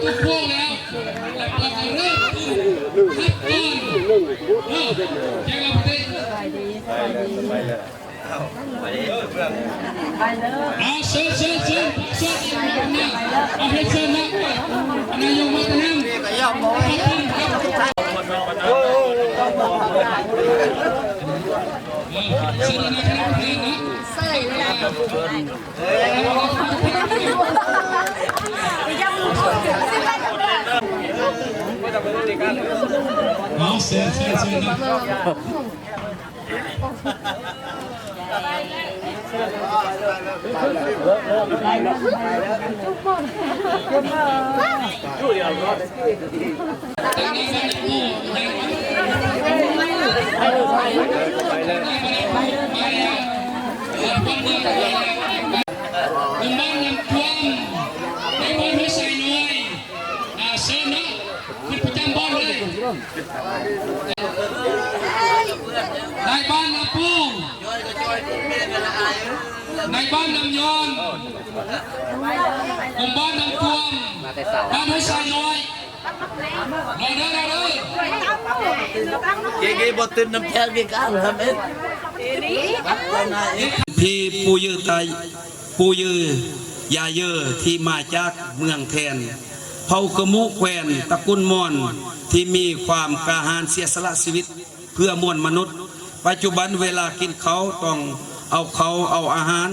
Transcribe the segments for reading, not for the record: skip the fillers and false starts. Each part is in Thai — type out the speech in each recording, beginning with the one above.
ตุ้มพวกแล้วเราจะเริ่มขึ้นขั้นตอนแจ้งเราไปเอาเชิญเอาให้เชิญนะนายกมาทำเชิญนะครับใส่เอาเชิญคุณบ้านนำความในบ้านไม่ใส่หน่วยเชิญนะคุณประจำบ้านเลยในบ้านนำปูในบ้านนำยอนกลุ่มบ้านนำความบ้านไม่ใส่หน่วยเราเลยเก๋ๆบทตื่นน้ำแข็งดีกันทำเองพี่ปูยือไตปูยือยาเยอที่มาจากเมืองแทนเผ่ากระมุแควนตระกูลมอนที่มีความกล้าหาญเสียสละชีวิตเพื่อมวลมนุษย์ปัจจุบันเวลากินเขาต้องเอาอาหาร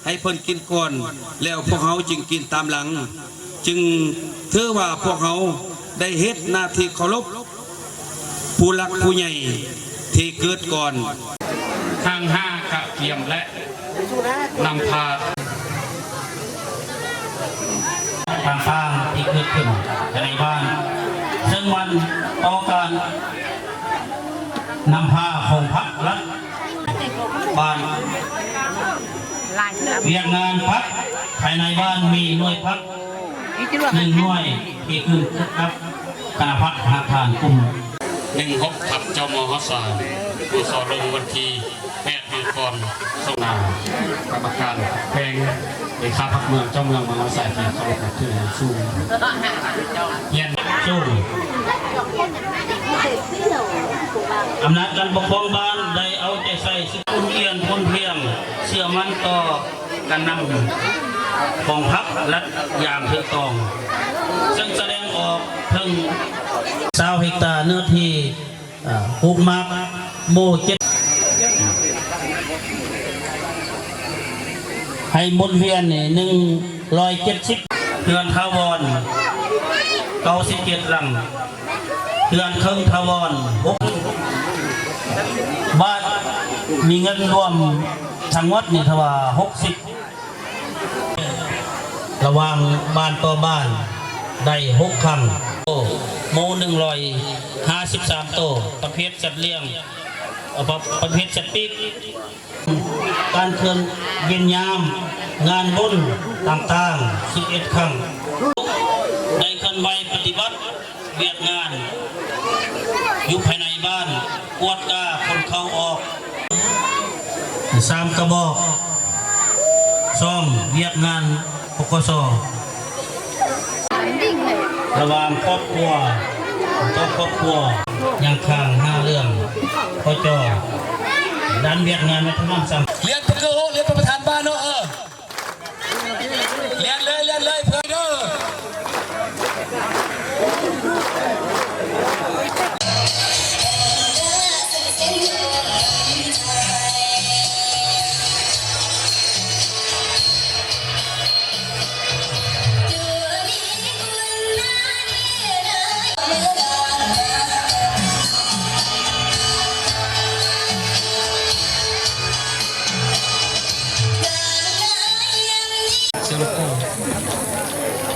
ให้เพิ่นกินก่อนแล้วพวกเขาจึงกินตามหลังจึงถือว่าพวกเขาได้เฮ็ดหน้าที่เคารพผู้หลักผู้ใหญ่ที่เกิดก่อนทาง5กะเกียมและนำพาทางข้างที่เกิดขึ้นในบ้านซึ่งวันต่อการนำพาของพรรครัฐบ้านเวียงงานพักภายในบ้านมีหน่วยพัก1 หน่วยที่ขึ้นครับคณะพักหาทานกลุ่ม16ทับเจ้ามหสารผู้สอบลงวันที่8 เดือนก่อนส่งนามกรรมการแพงในข้าพักเมืองเจ้าเมืองมหาสารที่เขาบอกถึงสู้เย็นสู้อำนาจการปกครองบ้านได้เอาใจใส่สุขุมเอียนพ้นเพียงเชื่อมั่นต่อการนำของพรรคและอย่างถูกต้องซึ่งแสดงออกถึง20 เฮกตาร์เนื้อที่ปลูกหมากโม7ให้หมุนเวียน170เรือนทาวร97 หลังเรือนเครื่องทาวร6 บาทมีเงินรวมทั้งหมดนี่ทว่า60ระหว่างบ้านต่อบ้านได้6 ครั้งโม153 โตประเภทจัดเลี้ยงประเภทจัดปีกการเคลื่อนเย็นยามงานบุญต่างๆ11 ครั้งได้เคลื่อนไหวปฏิบัติเวียดงานอยู่ภายในบ้านกวดกาคนเข้าออก3 กระบอกซ่อมเวียดงานปกสระหว่างครอบครัวต่อครอบครัวยังข้าง5 เรื่องพอจอด้านเวียดงานไม่ทำนำซ้ำเรียนประตูเรียนประธานบ้านเนาะเรียนเลยเพื่อนเด้อ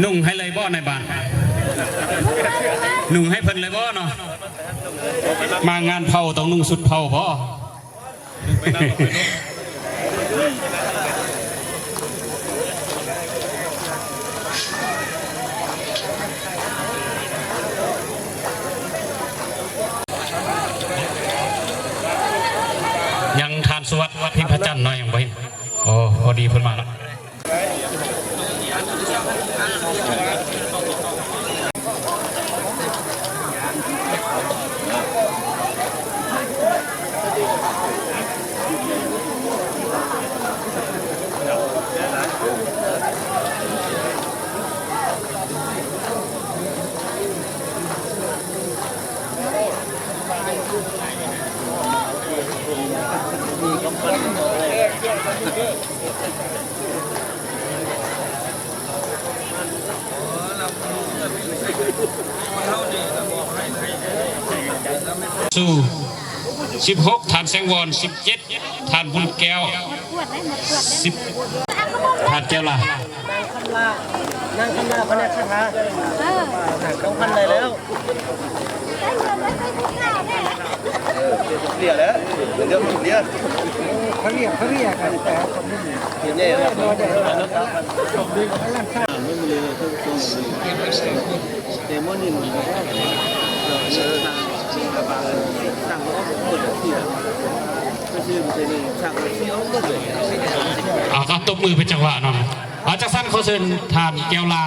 นุ่งให้เลยบ่ในบ้านนุ่งให้เพิ่นเลยบ่เนาะมางานเผาต้องนุ่งสุดเผาบ่ยังทานสวัสดิ์พิมพ์พระจันทร์หน่อยยังบ่เห็นโอ้พอดีเพิ่นมาแล้ว สู่16ทานแสงวอน17ทานบุญแก้ว10ทานแก้วล่ะ นั่งข้างหน้าพระนักคาถาต้องพันเลยแล้วเรียแล้วเดี๋ยวเรียเขาเรียกันแต่คนนี้เนี่ยไม่มีเลยทุกคนแต่เมื่อนี้มันก็เราเชื่อสั่งว่าหมดที่ก็คือเป็นสั่งที่เอาหมดเลย ก็ตบมือเป็นจังหวะเนาะจากสั้นเขาเชิญทานแก้วลา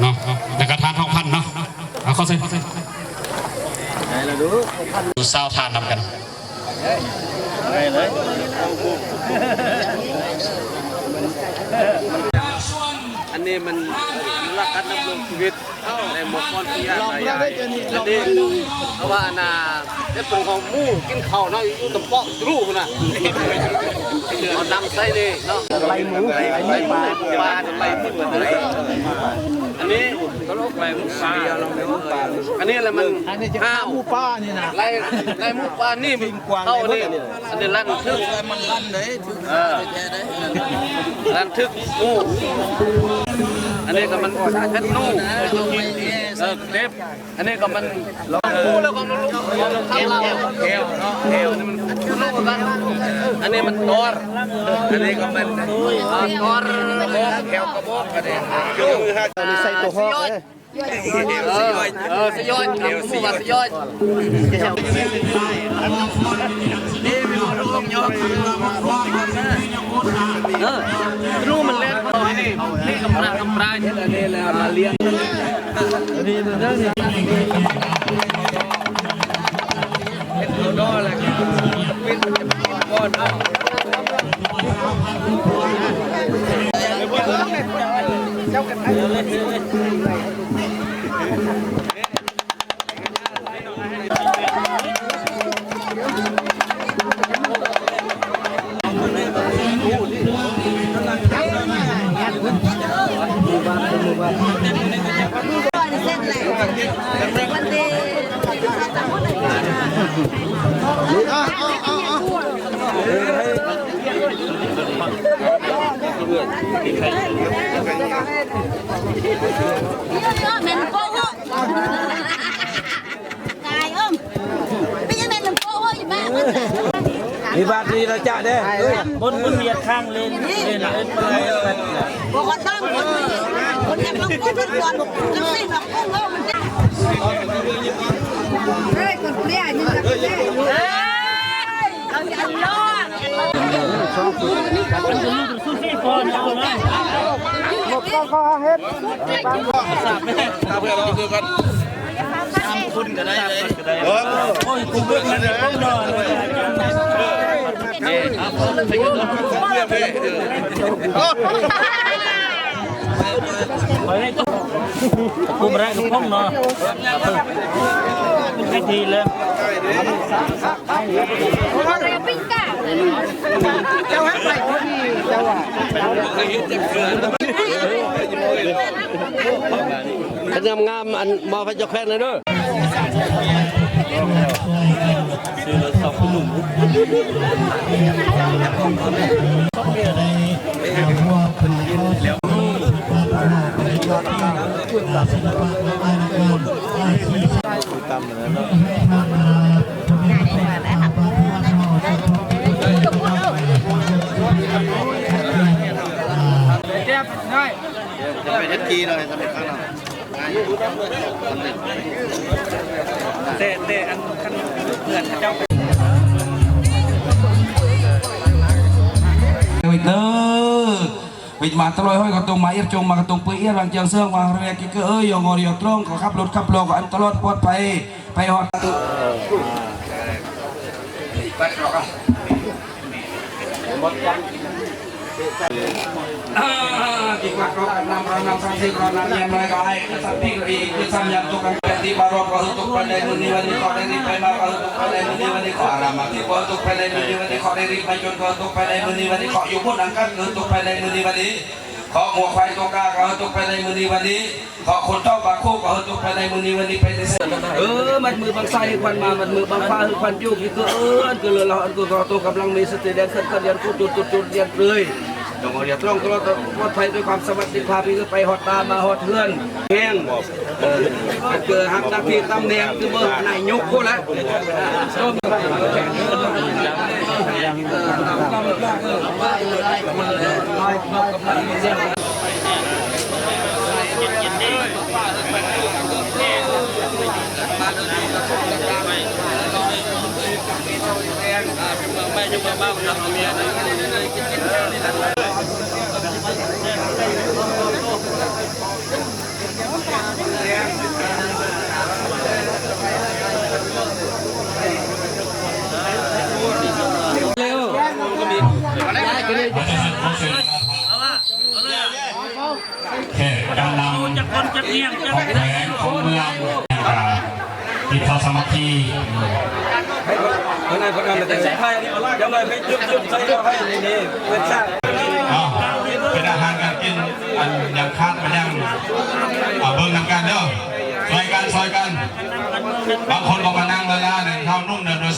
เนาะแล้วก็ทานทองพันเนาะเขาเชิญดูเศร้าทานนำกัน อันนี้มันรักกันดำรงชีวิตในหมวดก้อนที่ยากหลายอย่างอันนี้เพราะว่านาจะเป็นของหมูกินข้าวเนาะอยู่ตะเปาะรู้นะเอานำใส่เลยเนาะไล่หมูไล่ปลาไล่ที่เหมือนเลยอันนี้เขาเรียกไล่หมูปลาอันนี้อะไรมันข้าวหมูปลานี่นะไล่หมูปลานี่เข้านี่อันนี้ลั่นทึกมันลั่นเลยลั่นทึกหมูอันนี้ก็มันแค่นู่เด็บอันนี้ก็มันพูดแล้วก็รู้ทำเราเอวเนาะเอวนี่มันรู้กันอันนี้มันตอร์อันนี้ก็มันตอร์เอวกระบอกกันเนี่ยอันนี้ใส่ตัวหอกเลยสยอยเอวสยอยนี่มีคนลงยอดรู้มันเล่นต่อยนี่กำลังกำไรนี่แหละมาเลี้ยงนี่นั่นนี่เอาดอเลยเป็นก้อนเจ้ากันมีบาทดีละจ้าเด้บนเมียข้างเลนบอกว่าตั้งคนยังต้องพูดทุกวันจะสิ้นหรอกพวกเรามันจะเฮ้ยคนเลี้ยนี่มันเลี้ยเอาอย่ารอดหมดก็เฮ็ดทราบไหมทราบเพื่อนเราคือกันทำคุณก็ได้เลยโอ้ยคุณเพื่อนมันต้องนอนเลยกูมาได้ทุกห้องเนาะเป็นทีเลยปิ้งก้าเจ้าให้ไปพอดีเจ้าอ่ะงามอันมาพระเจ้าแค่เลยเด้อซื้อรถสองหนุ่มจะไปทันทีเลยทำไมข้างเราเตะอันขั้นเงินเจ้าวิเตอร์วิมาตลอดห้อยกระตงมาเอียบจงมากระตงเปื่อยบางเจียงเสื่องมาเรียกกิ๊กยองอเรียตรงขอขับรถขับโลกอันตลอดปลอดภัยไปหอดดีกว่าก็นำสังสิเรานำยังไงก็ให้สัมผัสอีกคือสัญญาตุกันเป็นที่บารอกก็ตุกไปในมือนี้วันนี้ขอได้รีบไปมาก็ตุกไปในมือนี้วันนี้ขออารามาที่ก็ตุกไปในมือนี้วันนี้ขอได้รีบไปจนก็ตุกไปในมือนี้วันนี้ขออยู่บนอังคารก็ตุกไปในมือนี้วันนี้ ขอหัวควายตัวกาก็จบไปในมือนี้วันนี้ขอคนเจ้าปากคู่ก็จบไปในมือนี้วันนี้ไปในเส้นมันมือบางไส้ควันมามันมือบางฟ้าควันยุบก็ก็เลยเราก็ตัวกำลังมีสติแดนขึ้นเรียนกูจุดเรียนเลยจงเรียนตรงก็ปลอดภัยด้วยความสวัสดิภาพนี่ก็ไปหอดตามาหอดเพื่อนแห้งเกิดหักตะกี้ตำแหน่งคือเบอร์นายกกูละแค่การนำของแผงของเมืองที่เขาสามัคคีเป็นอาหารการกินอันยังคาดมันยังเบิ่งนำกันเด้อซอยกันบางคนก็มานั่งเลยนะเนี่ยข้าวนุ่มเนี่ย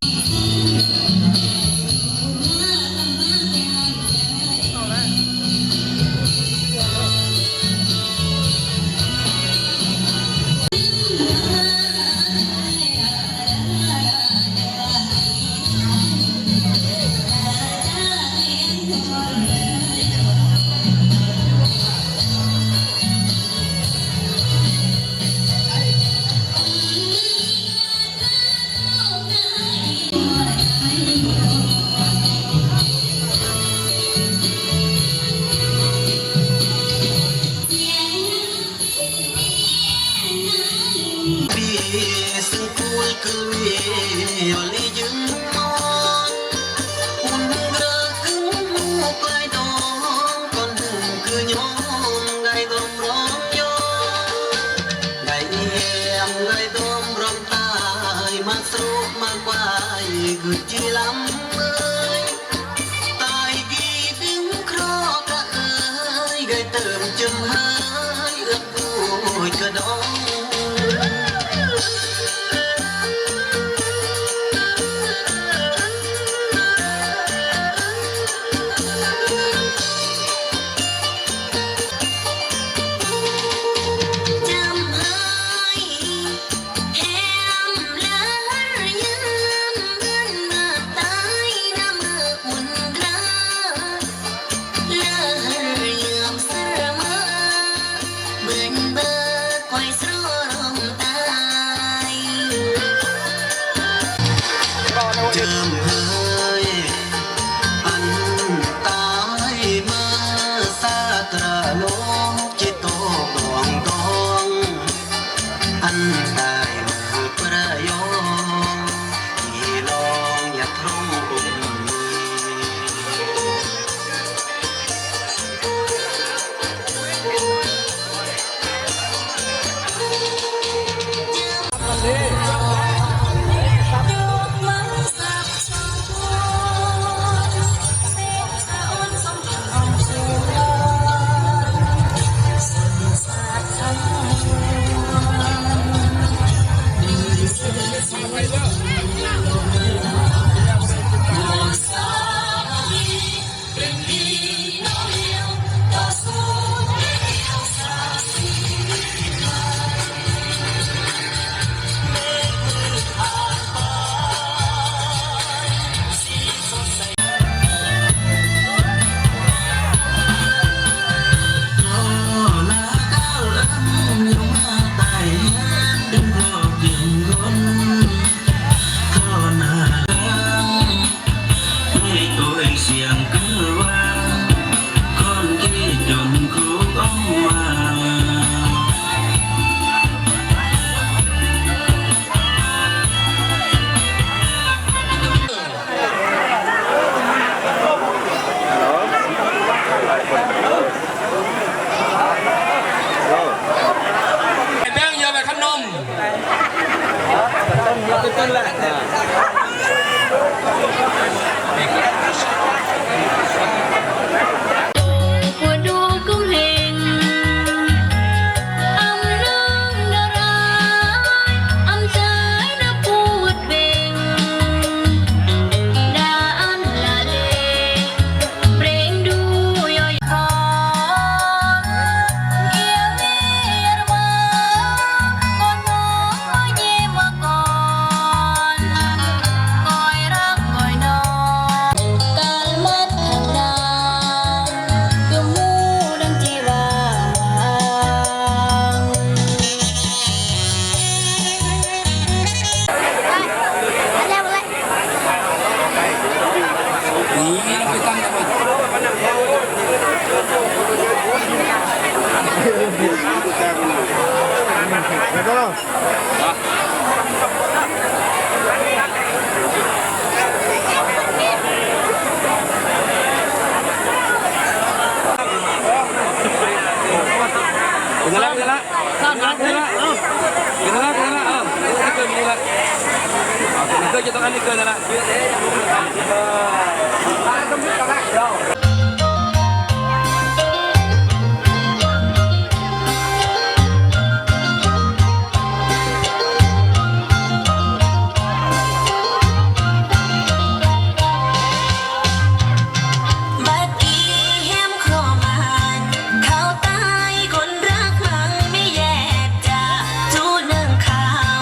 บัดนี้แฮมครอมานเขาตายคนรักมังไม่แยกจากจูหนึ่งข่าว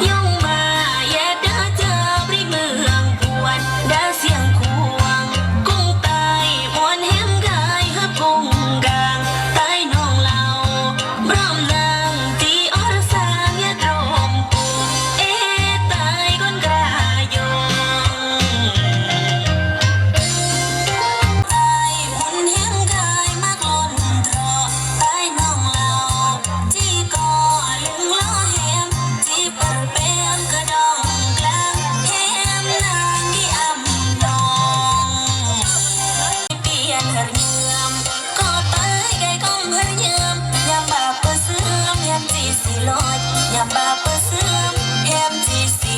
ย่องมาแยกเด้อเจอปริเมืองพวนดาเสียงควงกุ้งตายมวนแฮมกายฮึบกุ้งกลางตายน้องเราพร้อมนางที่อรสางยาตรมปูตายคนกลายง ตายมุนแห้งกายมากล้นเถาะตายน้องเราที่ก่อลึงล้อแหมที่เปิดแปมกระดองกลางแหมนางที่อำนองเปลี่ยนเหินเยือมก็ตายไก่ก้มเหินเยือมยามบาปเปิดเสื่อมแหมจีสีลอยยามบาปเปิดเสื่อมแหมจีสี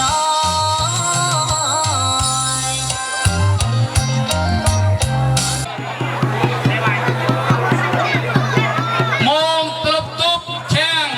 ลอย มองตบตบแข้ง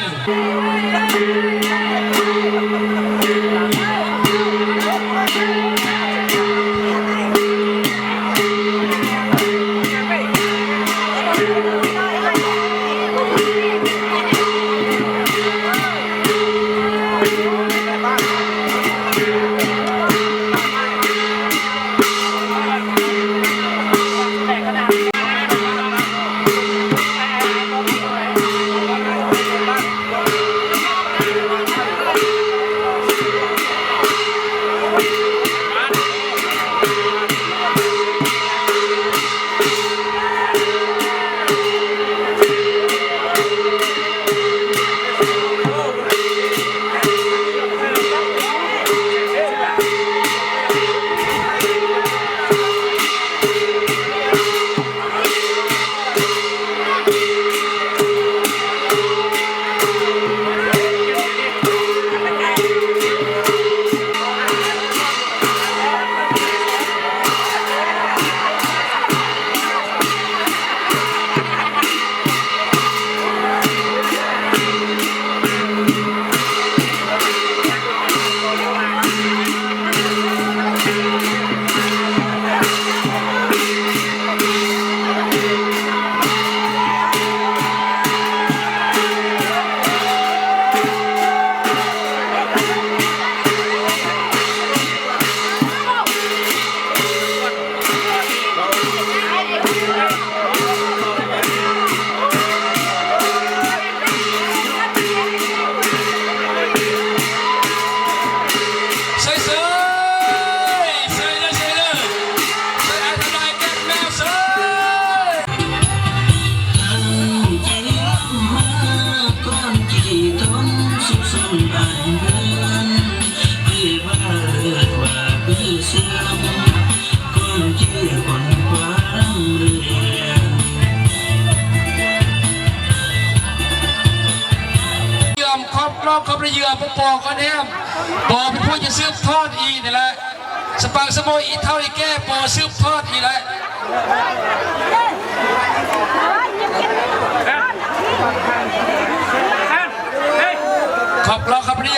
รอบเขาไปเหยื่อพวกปอก็แนมปอเป็นผู้จะซื้อทอดอีนี่แหละสปังสมอยอีเท่าอีแก้ปอซื้อทอดอีแหละขอบรอครับเรีย